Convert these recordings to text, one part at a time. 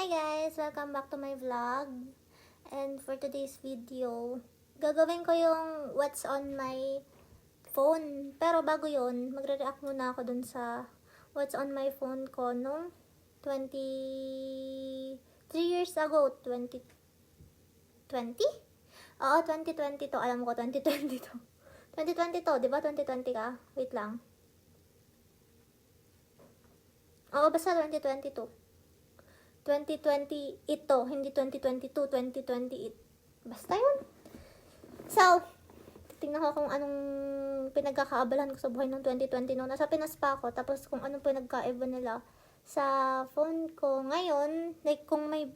Hi guys! Welcome back to my vlog. And for today's video, gagawin ko yung what's on my phone. Pero bago yun, magre-react muna ako dun sa what's on my phone ko nung 3 years ago. 2020? Oo, 2020 to. Alam ko, 2020 to. 2020 to, di ba? 2020 ka? Wait lang. Oo, basta 2022. 2020 ito, hindi 2022, 2028. Basta yun. So, titignan ko kung anong pinagkakaabalahan ko sa buhay noong 2020 nung nasa Pinas pa ako. Tapos kung anong pinagkaiba nila sa phone ko ngayon. Like, kung may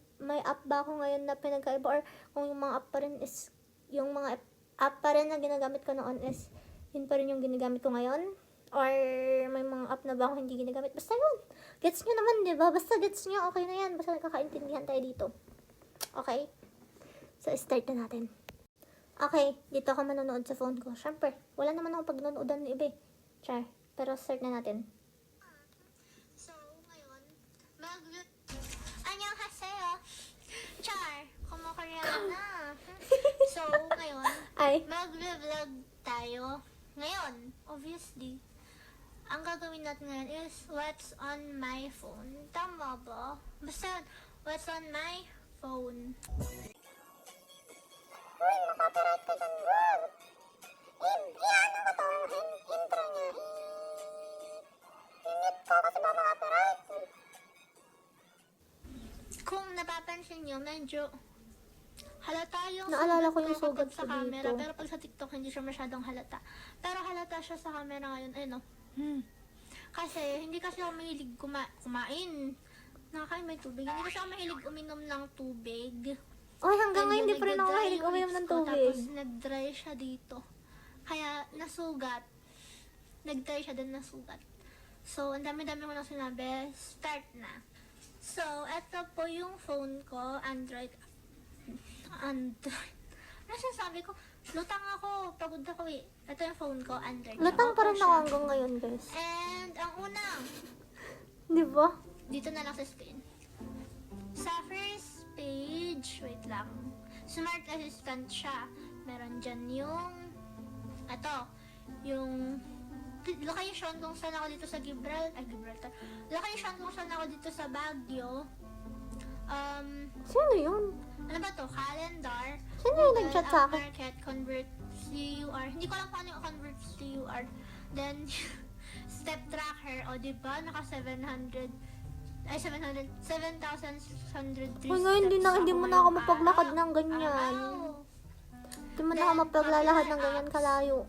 app ba ako ngayon na pinagkaiba or kung yung mga app pa rin is, yung mga app pa rin na ginagamit ko noon is, yun pa rin yung ginagamit ko ngayon. Or may mga app na ba ako hindi ginagamit. Basta yun. Gets nyo naman, di ba? Basta gets nyo, okay na yan. Basta nagkakaintindihan tayo dito. Okay? So, start na natin. Okay, dito ako manonood sa phone ko. Siyempre, wala naman ako pag nanonoodan ng iba. Char. Pero start na natin. So, ngayon, Annyeonghaseyo. Char. Kumukorya na. So, ngayon, mag-vlog tayo. Ngayon, obviously, ang gagawin natin ngayon is what's on my phone. Tama ba? Basta, what's on my phone. Uy, makapiright ka dyan, bro. Yan ako to. Intro niya. Init ko kasi ba makapiright? Kung napapansin nyo, medyo halata yung naalala ko yung sugat sugat sa ko camera. dito. Pero pag sa TikTok, hindi siya masyadong halata. Pero halata siya sa camera ngayon. Ayun, no? Kasi, hindi kasi ako mahilig kumain. Nakakain may tubig. Hindi kasi ako mahilig uminom ng tubig. Oy, hanggang And ngayon hindi yun, pa rin ako nagda-dry mahilig yung uminom lips ng ko, tubig. Tapos, nag-dry siya dito. Kaya, nasugat. Nag-dry siya din nasugat. So, ang dami-dami ko nang sinabi. Start na. So, eto po yung phone ko. Android. Ano sinasabi ko? Lutang ako. Pagod ako eh. Ito yung phone ko. Android. Lutang pa rin Oppo ako siya. hanggang ngayon, guys. And, ang unang, Di ba? dito na lang sa screen. Sa first page, wait lang. Smart Assistant siya. Meron dyan yung, yung location kung saan ako dito sa Gibraltar. Location kung saan ako dito sa Baguio. Sino yun? Ano ba to? Calendar. Sino yung nag-chat sa akin? Market, convert CUR. Hindi ko alam kung ano yung convert CUR. Then, step tracker. O, diba? Naka 7,603 Uy, ngayon hindi mo na ako mapaglakad ng ganyan. Hindi mo na ako mapaglalakad ng ganyan kalayo.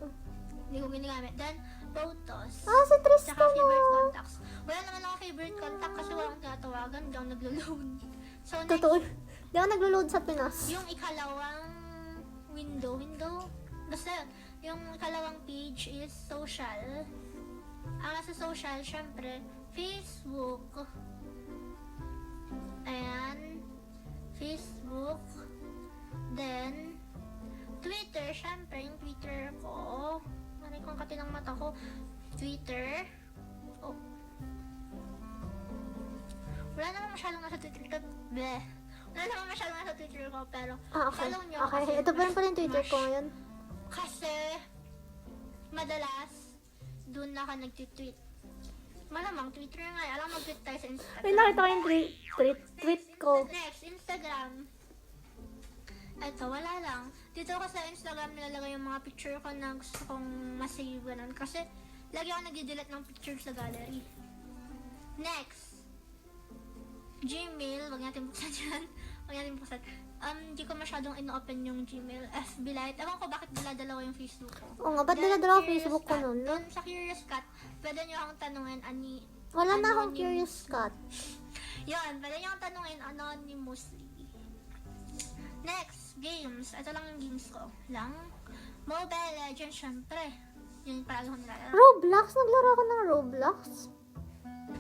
Hindi ko ginagamit. Then, photos. Ah, si Tristan Tsaka mo. favorite contacts. Wala naman ako favorite contact kasi walang tinatawagan. Hindi ako naglo-load. So, next, Totoo. Hindi ako naglo-load sa Pinas. yung ikalawang window, basta yun, yung ikalawang page is social. Ang nasa social, syempre, Facebook. Ayan, Facebook. Then, Twitter, syempre, yung Twitter ko. Maray kong kati ng mata ko. Twitter. Oh. Wala naman masyadong nasa Twitter ko. Bleh. Wala naman masyadong nasa Twitter ko, pero Ah, okay. follow nyo ako Okay, kasi ito pa rin pala yung Twitter ko mas- ngayon. Kasi, madalas, doon na ako nag-tweet. Malamang, Twitter nga. Alam, mag-tweet tayo sa Instagram. May nakita ko yung tweet ko. Next, Instagram. Ito, wala lang. Dito ko sa Instagram nilalagay yung mga picture ko na gusto kong masave ganun. Kasi, lagi ako nag-delete ng picture sa gallery. Next, Gmail. Wag natin buksan dyan. Wag natin buksan. Hindi ko masyadong ino-open yung Gmail. FB Lite. Ewan ko bakit dala-dalawa yung Facebook ko. Oo nga, ba't dala-dala ko Facebook ko nun? Doon sa Curious Cat, pwede nyo akong tanungin Wala na akong anonymous. Curious Cat. Yun, pwede nyo akong tanungin anonymously. Next, games. Ito lang yung games ko. Mobile Legends, syempre. Yun yung palagi ko nilalaro. Roblox? Naglaro ako ng Roblox?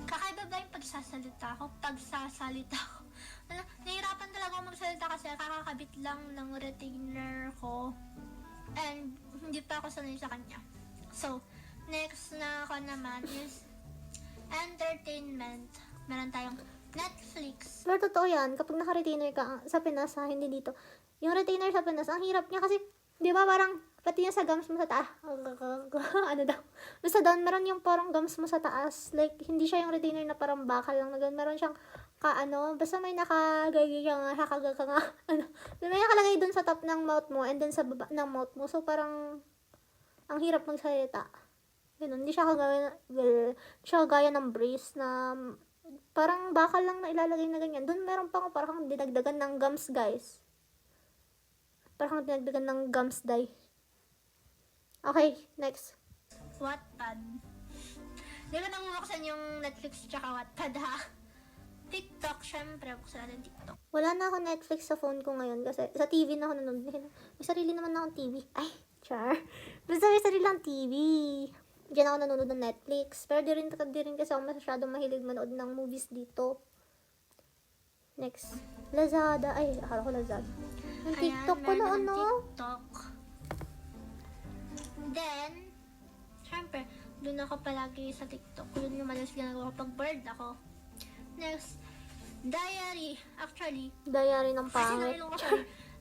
Kakaiba ba yung pagsasalita ko? Nahihirapan talaga ako magsalita kasi kakakabit lang ng retainer ko. And hindi pa ako sanay sa kanya. So, next na ako naman is entertainment. Meron tayong Netflix. Pero totoo yan, kapag naka-retainer ka sa Pinas, ha, hindi dito. Yung retainer sa Pinas, ang hirap niya kasi, di ba parang, pati yung sa gums mo sa taas, ano daw, basta doon, meron yung parang gums mo sa taas, like, hindi siya yung retainer na parang bakal lang na ganun, meron siyang, basta may nakagay ka nga, ano, may nakalagay dun sa top ng mouth mo, and then sa baba ng mouth mo, so parang, ang hirap magsalita. Ganun, hindi siya kagaya ng brace na, parang bakal lang na ilalagay na ganyan. Doon meron pa parang dinagdagan ng gums, guys. Parang dinagdagan ng gums dye. Okay, next. Wattpad. Di ko nang buksan yung Netflix tsaka Wattpad ha. TikTok, syempre, buksan natin TikTok. Wala na ako Netflix sa phone ko ngayon kasi sa TV na ako nanonood. May sarili naman na akong TV. Ay, char. Basta may sarili lang TV. Diyan ako nanonood ng Netflix. Pero di rin kasi ako masyadong mahilig manood ng movies dito. Next. Lazada. Ay, akala ko Lazada. Yung Ayan, TikTok ko meron na akong ano. TikTok. Then, syempre, doon ako palagi sa TikTok. Yun yung malas ginagawa ko pag bored ako. Next, diary. Actually, Diary ng kasi pangit. nailong ko siya.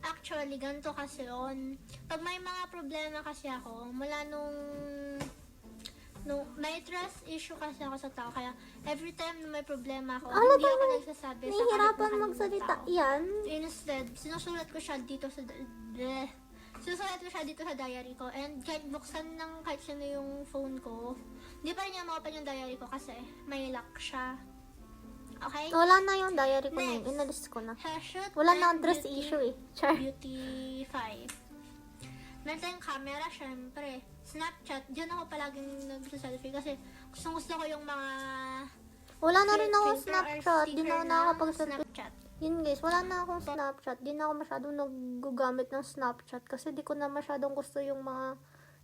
Actually, ganito kasi yun. Pag may mga problema kasi ako, mula nung may trust issue kasi ako sa tao. Kaya, every time na may problema ako, Ala, hindi ako tama. nagsasabi sa Nahihirapan kahit mahal mong magsalita. tao. Yan. Instead, sinusulat ko siya dito sa sinusulat ko siya dito sa diary ko, and kahit buksan ng kahit sino yung phone ko, hindi pa rin niya ma-open yung diary ko kasi may lock siya. Okay? Wala na yung diary ko na yun. Next. Inalis ko na. Hairshot Wala na and akong trust beauty- issue eh. Char. Beauty 5. Meron tayong camera, syempre. Snapchat, dyan ako palaging nag-selfie kasi gusto ko yung mga Wala na rin ako filter or Snapchat. Di na sticker ako ng nakakapag-selfie. Snapchat. Yun guys, wala na akong Snapchat. Di na ako masyadong nagagamit ng Snapchat kasi di ko na masyadong gusto yung mga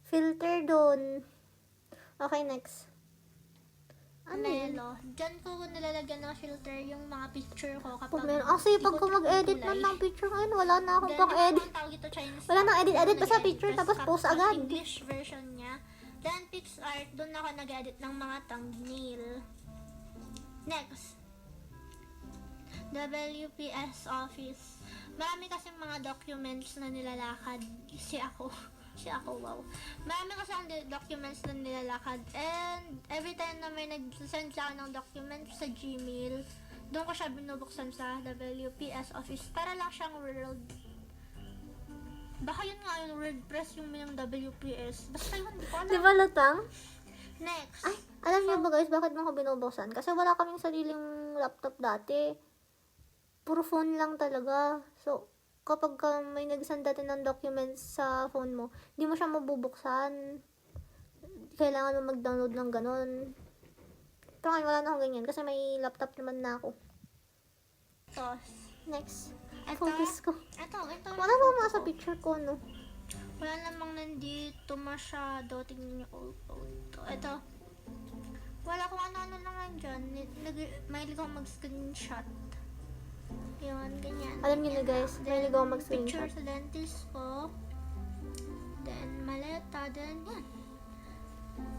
filter doon. Okay, next. Ano yun? Melo. Dyan ko nilalagyan ng filter yung mga picture ko kapag Pag meron. Kasi pag ko mag-edit man ng picture ngayon, wala na akong pang-edit. Wala nang edit-edit, basta picture, tapos post agad. English version niya. Then, PixArt, doon ako nag-edit ng mga thumbnail. Next. WPS Office. Marami kasing mga documents na nilalakad. Si ako, wow. Marami kasi ang documents na nilalakad. And every time na may nag-send sa akin ng documents sa Gmail, doon ko siya binubuksan sa WPS Office para lang siyang Word. Baka yun nga yung WordPress yung minang WPS. Basta yun, hindi ko alam. Di ba lutang? Next. Ay, alam niyo ba guys, bakit mo ko binubuksan? Kasi wala kaming sariling laptop dati. Puro phone lang talaga. So, kapag may nag-send dati ng documents sa phone mo, di mo siya mabubuksan. Kailangan mo mag-download ng ganon. Pero ngayon wala na akong ganyan kasi may laptop naman na ako. Tos. Next. Ito. Focus ko. Ito. Wala ba mga sa picture ko, no? Wala namang nandito masyado. Tingnan niyo ito. Ito. Wala kung ano-ano lang dyan. Mahilig ako mag-screenshot. Yun, ganyan. Alam niyo na guys, mahilig ako Picture mag-screenshot. sa dentist ko. Then, maleta. Then, yan.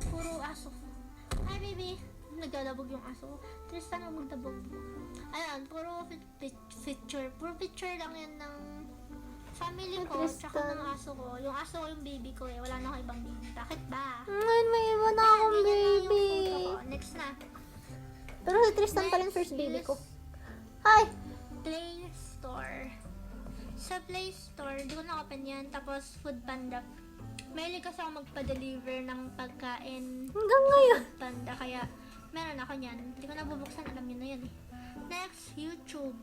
Puro aso. Hi, baby. Naglalabog yung aso ko. Tristan na magdabog. Ayan, puro picture. Puro picture lang yan ng family ko. Tristan. Tsaka ng aso ko. Yung aso ko yung baby ko eh. Wala na ako ibang baby. Bakit ba? Ngayon may iba na akong Ganyan lang yung baby. photo ko. Next na. Pero si Tristan pa rin Next first baby is ko. Hi! Play Store. Sa Play Store, hindi ko na-open yan. Tapos, Food Panda. Mahilig kasi ako magpa-deliver ng pagkain. Hanggang ngayon. Panda, kaya meron ako niyan. Hindi ko nabubuksan, alam niyo na yan eh. Next, YouTube.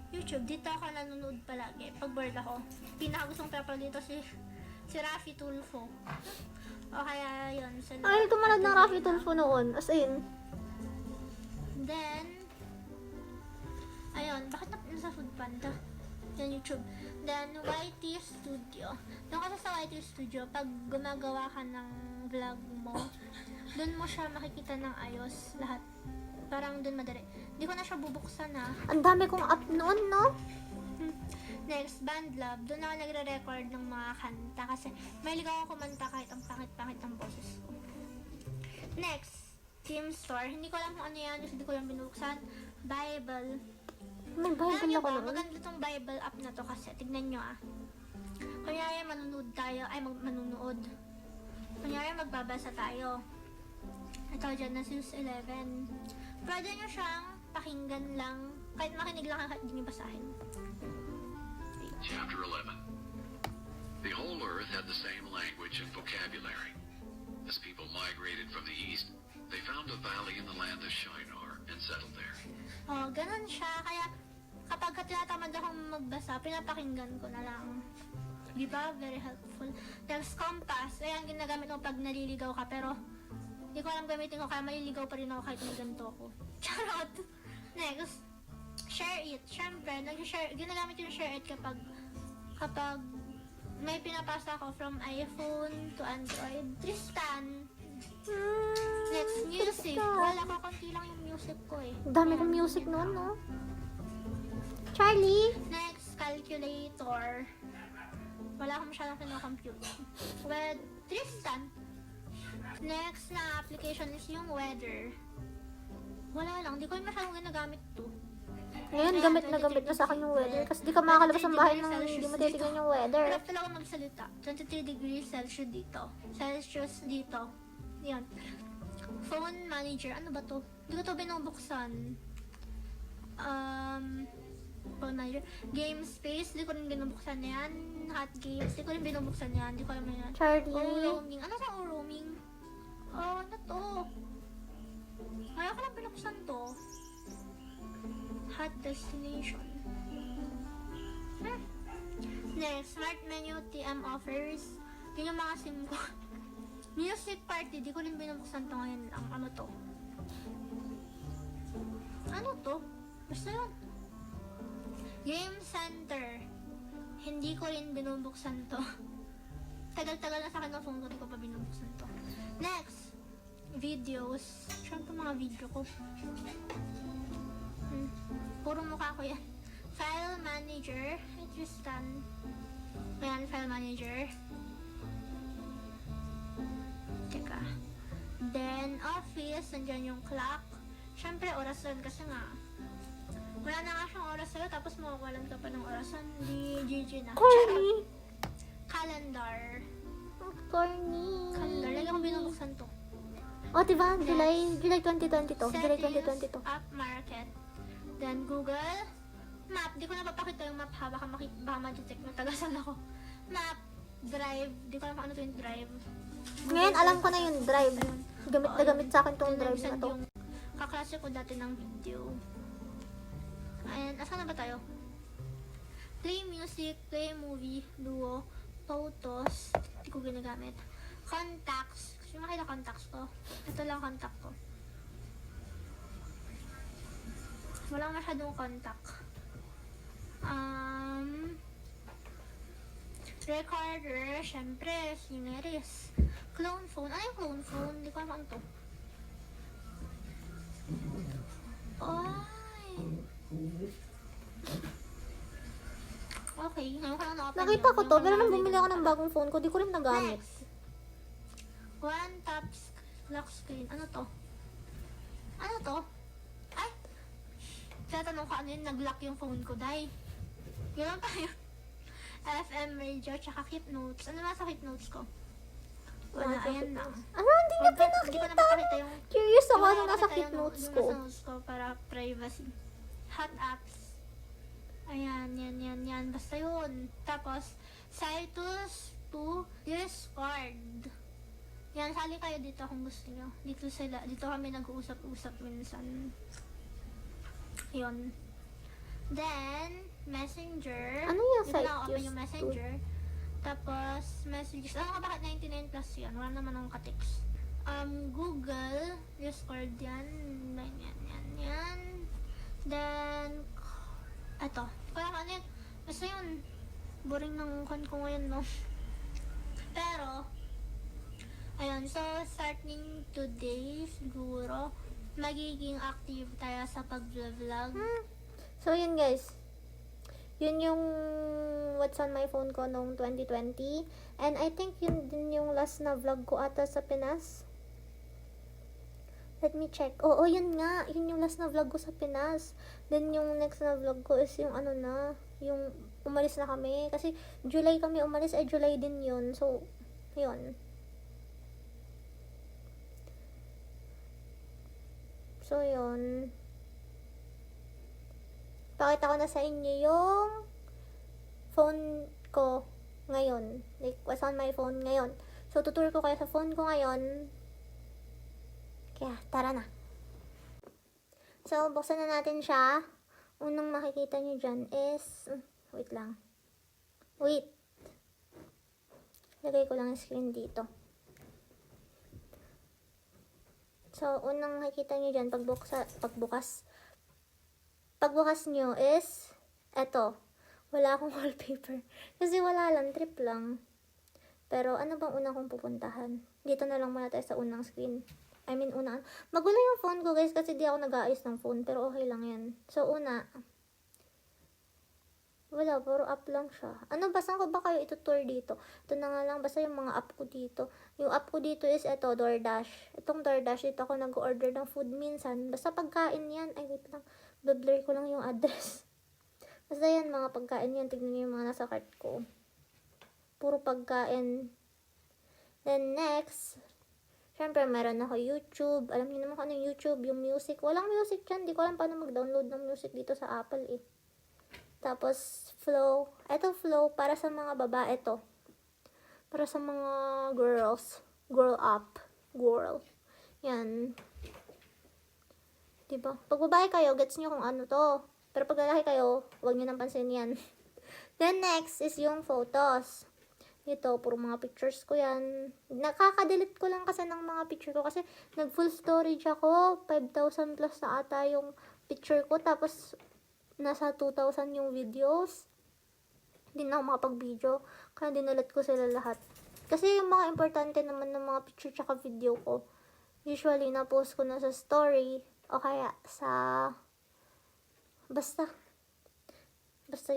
YouTube, dito ako nanonood palagi. Pag bored ako. Pinakagustong pepper dito si Rafi Tulfo. O kaya yun. Ay, tumalad ng Rafi Tulfo noon. As in. Then, ayun, bakit nasa Food Panda? Yan, YouTube. Then, YT Studio. Doon kasi sa YT Studio, pag gumagawa ka ng vlog mo, doon mo siya makikita ng ayos lahat. Parang doon madali. Hindi ko na siya bubuksan ha. Ang dami kong up noon, no? Next, BandLab. Doon ako nagre-record ng mga kanta kasi mahilig ako kumanta kahit ang pangit-pangit ng boses ko. Next, Team Store. Hindi ko alam kung ano yan kasi hindi ko lang binuksan. Bible. May Alam Bible niyo ako ba, noon. maganda tong Bible app na to kasi. Tignan nyo ah. Kunyari manunood tayo, ay manunood. Kunyari magbabasa tayo. Ito, Genesis 11. Pwede nyo siyang pakinggan lang, kahit makinig lang kahit hindi nyo basahin. Chapter 11. The whole earth had the same language and vocabulary. As people migrated from the east, they found a valley in the land of Shinar and settled there. Oh, ganun siya. Kaya kapag tinatamad akong magbasa, pinapakinggan ko na lang. Di ba? Very helpful. Next, compass. Ayan, ginagamit mo pag naliligaw ka. Pero, hindi ko alam gamitin ko kaya maliligaw pa rin ako kahit may ganito ako. Charot! Next, share it. Siyempre, ginagamit yung share it kapag may pinapasa ako from iPhone to Android. Tristan. Next, music. Wala ko, konti lang yung music ko eh. Dami kong music noon, no? Charlie! Next, calculator. Wala akong masyadong kinocompute. With Tristan. Next na application is yung weather. Wala lang, di ko masyadong ginagamit to. Ngayon, Ayan, gamit na sa akin yung weather. Kasi di ka makakalabas ng bahay nang hindi mo titignan yung weather. Hirap talaga magsalita. 23 degrees Celsius dito. Celsius dito. Yan. Phone manager. Ano ba to? Hindi ko to binubuksan. Phone manager. Game space. Hindi ko rin binubuksan yan. Hot games. Hindi ko rin binubuksan yan. Hindi ko alam yan. Charlie! Roaming. Ano sa roaming? Oh, ano to? Kaya ko lang binuksan to. Hot destination. Next, smart menu, TM offers. Yun yung mga sim ko. Music party, di ko rin binubuksan to ngayon lang. Ano to? Ano to? Basta yun. Game center. Hindi ko rin binubuksan to. Tagal-tagal na sa akin ng phone ko, di ko pa binubuksan to. Next, videos. Saan to mga video ko? Puro mukha ko yan. File manager. Tristan. Ayan, file manager. Teka. Then, office. Nandyan yung clock. Siyempre, orasan kasi nga. Wala na nga siyang oras sa'yo, tapos mawawalan ka pa ng orasan. Di GG na. Corny! Calendar. Corny! Calendar. Lagi akong binubuksan to. O, diba? July 2022. July Settings, 2022. app market. Then Google Map. Di ko na papakita yung map ha. Baka ma-detect na tagasan ako. Map. Drive. Di ko alam kung ano to yung drive. Ngayon, alam ko na yung drive. Gamit na gamit sa akin tong Then, drive na nag-send to. yung kaklase ko dati ng video. Ayan. Asan na ba tayo? Play music. Play movie. Duo. Photos. Di ko ginagamit. Contacts. Kasi makita contacts ko. Ito lang contact ko. Wala masyadong contact. Recorder, syempre, singeries. Clone phone. Ano yung clone phone? Hindi ko alam ano to. Ay. Okay, ngayon ko lang na-open Nakita yun. ko to, Yung pero nung mga bumili ako ng bagong phone ko, di ko rin nagamit. Next. One tap lock screen. Ano to? Ano to? Ay! Tatanong ko ano yun, nag-lock yung phone ko, day. Gano'n pa yun. FM radio, tsaka keep notes. Ano nasa keep notes ko? Wala, ayan na. Ano, hindi niya Hindi ko na pinakita. mapakita yung... Curious ako Hindi ko ano na nasa mapakita keep yung- notes yung ko. nasa notes ko para privacy. Hot apps. Ayan, yan. Basta yun. Tapos, Citus to Discord. Yan, sali kayo dito kung gusto nyo. Dito kami nag-uusap-usap minsan. Yun. Then, Messenger. Ano yung Dito na open Citus yung to? Messenger. Tapos, messages. Ano ka bakit 99 plus yan? Wala naman akong ka-text. Google, Discord yan. Yan. Then, eto. Kaya ano yun? Basta yun. Boring ng kon ko ngayon, no? Pero, ayun. So, starting today, siguro, magiging active tayo sa pag-vlog. So, yun guys. Yun yung what's on my phone ko noong 2020. And I think yun din yung last na vlog ko ata sa Pinas. Let me check. Oo, yun nga. Yun yung last na vlog ko sa Pinas. Then, yung next na vlog ko is yung ano na, yung umalis na kami. Kasi, July kami umalis, July din yun. So, yun. So, yun. Pakita ko na sa inyo yung phone ko ngayon. Like, what's on my phone ngayon. So, tutur ko kayo sa phone ko ngayon. Kaya, tara na. So, buksan na natin siya. Unang makikita nyo dyan is, wait lang. Wait. Lagay ko lang yung screen dito. So, unang makikita nyo dyan, pagbukas nyo is, eto. Wala akong wallpaper. Kasi wala lang, trip lang. Pero, ano bang unang kong pupuntahan? Dito na lang muna tayo sa unang screen. I mean, magulo yung phone ko guys kasi di ako nag-aayos ng phone. Pero okay lang yan. So, wala, puro app lang siya. Ano, basta ko ba kayo itutur dito? Ito na nga lang, basta yung mga app ko dito. Yung app ko dito is ito, DoorDash. Itong DoorDash, dito ako nag-order ng food minsan. Basta pagkain yan. Ay, wait lang. Blur ko lang yung address. Basta yan, mga pagkain yan. Tignan nyo yung mga nasa cart ko. Puro pagkain. Then next, syempre, meron ako YouTube. Alam niyo naman kung ano yung YouTube, yung music. Walang music dyan. Di ko alam paano mag-download ng music dito sa Apple eh. Tapos, Flow. Eto, Flow, para sa mga babae to. Para sa mga girls. Girl up. Girl. Yan. Diba? Pag babae kayo, gets nyo kung ano to. Pero pag lalaki kayo, huwag nyo nang pansin yan. Then, next is yung photos. Ito, puro mga pictures ko yan. Nakaka-delete ko lang kasi ng mga picture ko kasi nag-full storage ako. 5,000 plus na ata yung picture ko. Tapos, nasa 2,000 yung videos. Hindi na ako makapag-video. Kaya dinalat ko sila lahat. Kasi yung mga importante naman ng mga picture tsaka video ko, usually na-post ko na sa story o kaya sa... Basta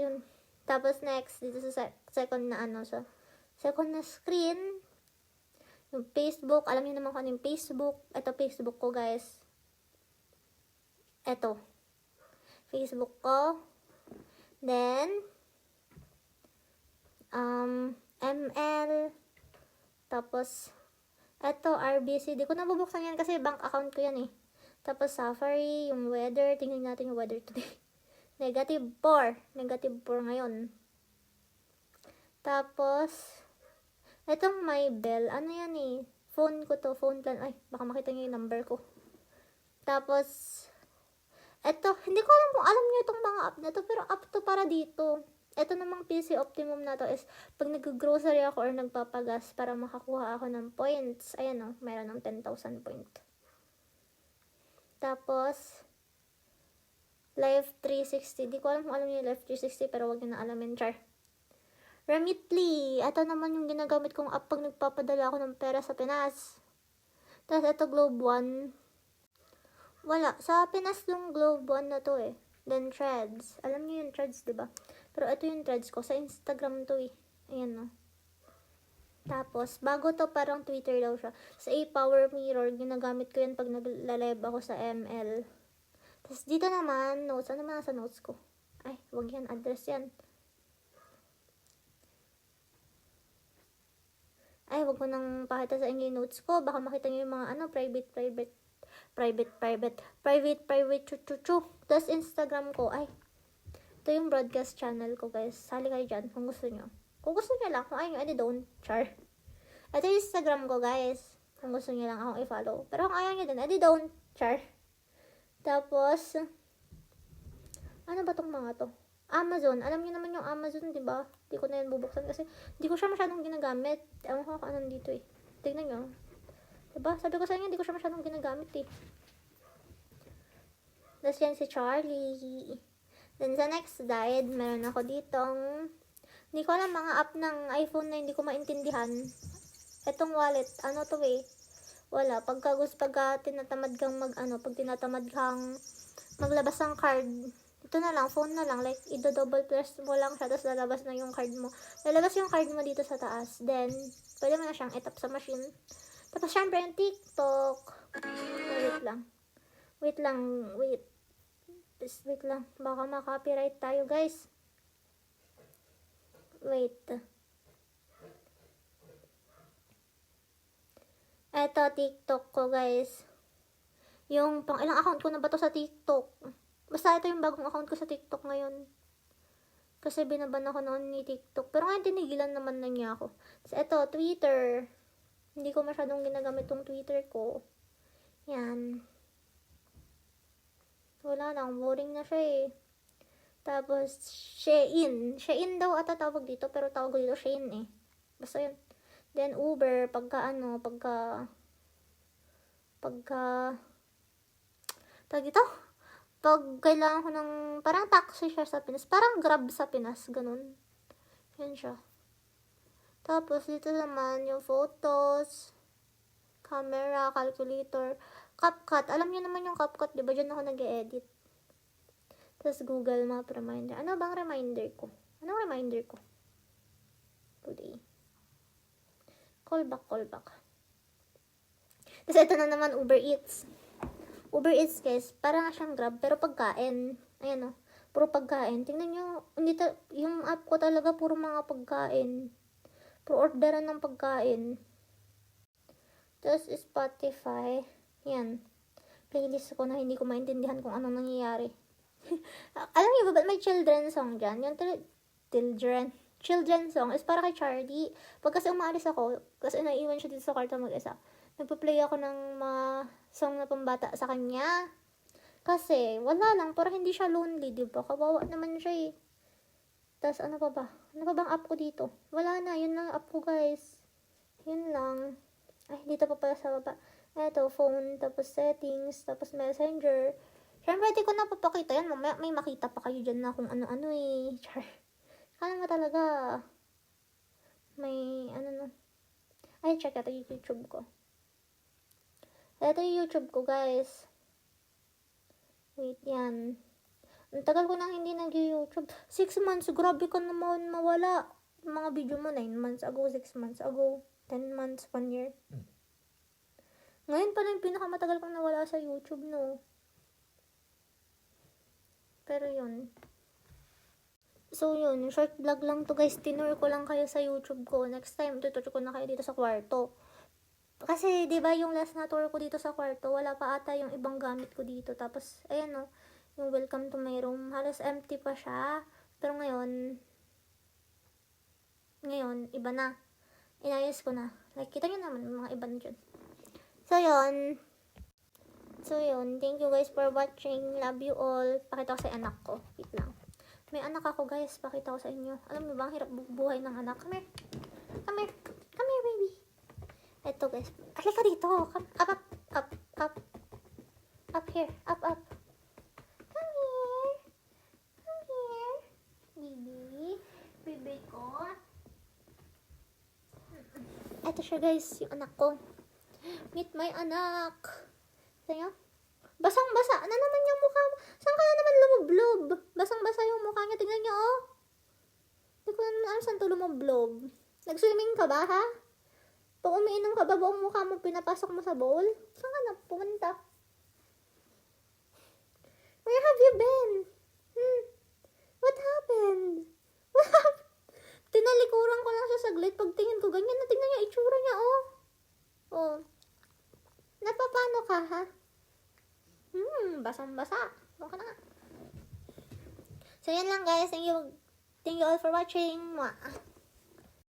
yun. Tapos next, dito sa second na screen, yung Facebook. Alam niyo naman kung ano yung Facebook. Ito, Facebook ko, guys. Ito. Facebook ko. Then, ML. Tapos, ito, RBC. Di ko nabubuksan yan kasi bank account ko yan eh. Tapos, Safari, yung weather. Tingnan natin yung weather today. -4. -4 ngayon. Tapos, etong my bell. Ano yan eh? Phone ko to. Phone plan. Ay, baka makita nyo yung number ko. Tapos, eto. Hindi ko alam kung alam nyo itong mga app na to. Pero app to para dito. Eto namang PC Optimum na to is pag nag-grocery ako or nagpapagas para makakuha ako ng points. Ayan o. Meron ng 10,000 point. Tapos, Life 360. Di ko alam kung alam niyo yung Life 360 pero wag niyo na alamin, char. Remitly. Ito naman yung ginagamit kong app pag nagpapadala ako ng pera sa Pinas. Tapos ito Globe One. Wala. Sa Pinas yung Globe One na to eh. Then Threads. Alam niyo yung Threads, diba? Pero ito yung Threads ko. Sa Instagram to eh. Ayan no. Tapos, bago to parang Twitter daw siya. Sa Power Mirror, ginagamit ko yan pag nagla-live ako sa ML. Tapos dito naman, notes. Ano naman nasa notes ko? Ay, wag yan. Address yan. Ay, wag ko nang pakita sa inyo yung notes ko. Baka makita nyo yung mga private, chuchuchu. Tapos Instagram ko. Ay, ito yung broadcast channel ko, guys. Sali kayo dyan kung gusto nyo. Kung gusto nyo lang, kung ayaw nyo, edi don't. Char. Ito yung Instagram ko, guys. Kung gusto nyo lang akong i-follow. Pero kung ayaw nyo din, edi don't. Char. Tapos, ano ba tong mga to? Amazon. Alam niyo naman yung Amazon, di ba? Di ko na yan bubuksan kasi di ko siya masyadong ginagamit. Ewan ko kung anong dito eh. Tignan nyo. Diba? Sabi ko sa inyo, di ko siya masyadong ginagamit eh. Tapos yan si Charlie. Then sa next slide, meron ako ditong, hindi ko alam mga app ng iPhone na hindi ko maintindihan. Etong wallet, ano to eh? Wala. Pag tinatamad kang pag tinatamad kang maglabas ng card, ito na lang, phone na lang, like, double press mo lang siya, tapos lalabas na yung card mo. Lalabas yung card mo dito sa taas. Then, pwede mo na siyang itap sa machine. Tapos, syempre, yung TikTok. Wait lang. Wait lang. Wait. Just wait lang. Baka ma-copyright tayo, guys. Wait. Eto, TikTok ko, guys. Yung pang ilang account ko na ba to sa TikTok? Basta ito yung bagong account ko sa TikTok ngayon. Kasi binaban ako noon ni TikTok. Pero ngayon tinigilan naman na niya ako. So, ito, Twitter. Hindi ko masyadong ginagamit tong Twitter ko. Yan. Wala lang. Boring na siya eh. Tapos, Shein. Shein daw ata tawag dito. Pero tawag dito Shein eh. Basta yun. Then, Uber. Pagka tawag dito? Pag kailangan ko ng, parang taxi siya sa Pinas. Parang Grab sa Pinas. Ganun. Yan siya. Tapos, dito naman, yung photos, camera, calculator, CapCut. Alam niyo naman yung CapCut, di ba? Diyan ako nag-e-edit. Tapos, Google Map reminder. Ano bang reminder ko? Anong reminder ko? Today. Callback. Tapos, ito na naman, Uber Eats. Uber Eats, guys, parang nga siyang Grab, pero pagkain. Ayan o, puro pagkain. Tingnan nyo, yung app ko talaga, puro mga pagkain. Puro orderan ng pagkain. Tapos, Spotify. Yan. Playlist ko na hindi ko maintindihan kung anong nangyayari. Alam niyo ba, ba't may children song dyan? Yung children song is para kay Charlie. Pag kasi umaalis ako, kasi naiwan siya dito sa kwarto mag-isa, nagpa-play ako ng mga song na pambata sa kanya. Kasi, wala lang, para hindi siya lonely, diba? Kawawa naman siya eh. Tapos, ano pa ba? Ano pa bang app ko dito? Wala na, yun lang app ko, guys. Yun lang. Ay, dito pa pala sa baba. Eto, phone, tapos settings, tapos messenger. Siyempre, di ko na papakita yan. Mamaya may makita pa kayo dyan na kung ano-ano eh. Char. Kala mo talaga. May, ano no. Ay, check ito yung YouTube ko. Ito yung YouTube ko, guys. Wait, yan. Ang tagal ko nang hindi nag-YouTube. 6 months, grabe ka naman mawala. Mga video mo, 9 months ago, 6 months ago, 10 months, 1 year. Ngayon pa lang yung pinakamatagal kong nawala sa YouTube, no? Pero yun. So, yun. Short vlog lang to, guys. Tinur ko lang kayo sa YouTube ko. Next time, tutur ko na kayo dito sa kwarto. Kasi, di ba yung last na tour ko dito sa kwarto, wala pa ata yung ibang gamit ko dito. Tapos, ayan no, yung welcome to my room. Halos empty pa siya. Pero ngayon, iba na. Inayos ko na. Like, kita nyo naman, yung mga iba na dyan. So, yun. Thank you guys for watching. Love you all. Pakita ko sa anak ko. Wait lang. May anak ako, guys. Pakita ko sa inyo. Alam mo ba, ang hirap buhay ng anak. Come here. Come here. Come here, baby. Eto, guys. Halika dito. Come, up. Up here. Up. Come here. Baby. Baby ko. Eto siya, guys. Yung anak ko. Meet my anak. Tingnan. Basang-basa na naman yung mukha mo. Saan ka na naman lumublob? Basang-basa yung mukha niya. Tingnan niyo, oh. Hindi ko naman alam saan to lumublob. Nag-swimming ka ba, ha? Pag umiinom ka ba, buong mukha mo pinapasok mo sa bowl? Saan ka na pumunta? Where have you been? What happened? Tinalikuran ko lang siya saglit. Pagtingin ko, ganyan na. Tingnan niyo, itsura niya, oh. Oh. Napapano ka, ha? Basang-basa. Baka na. So, yan lang, guys. Thank you all for watching. Mwah.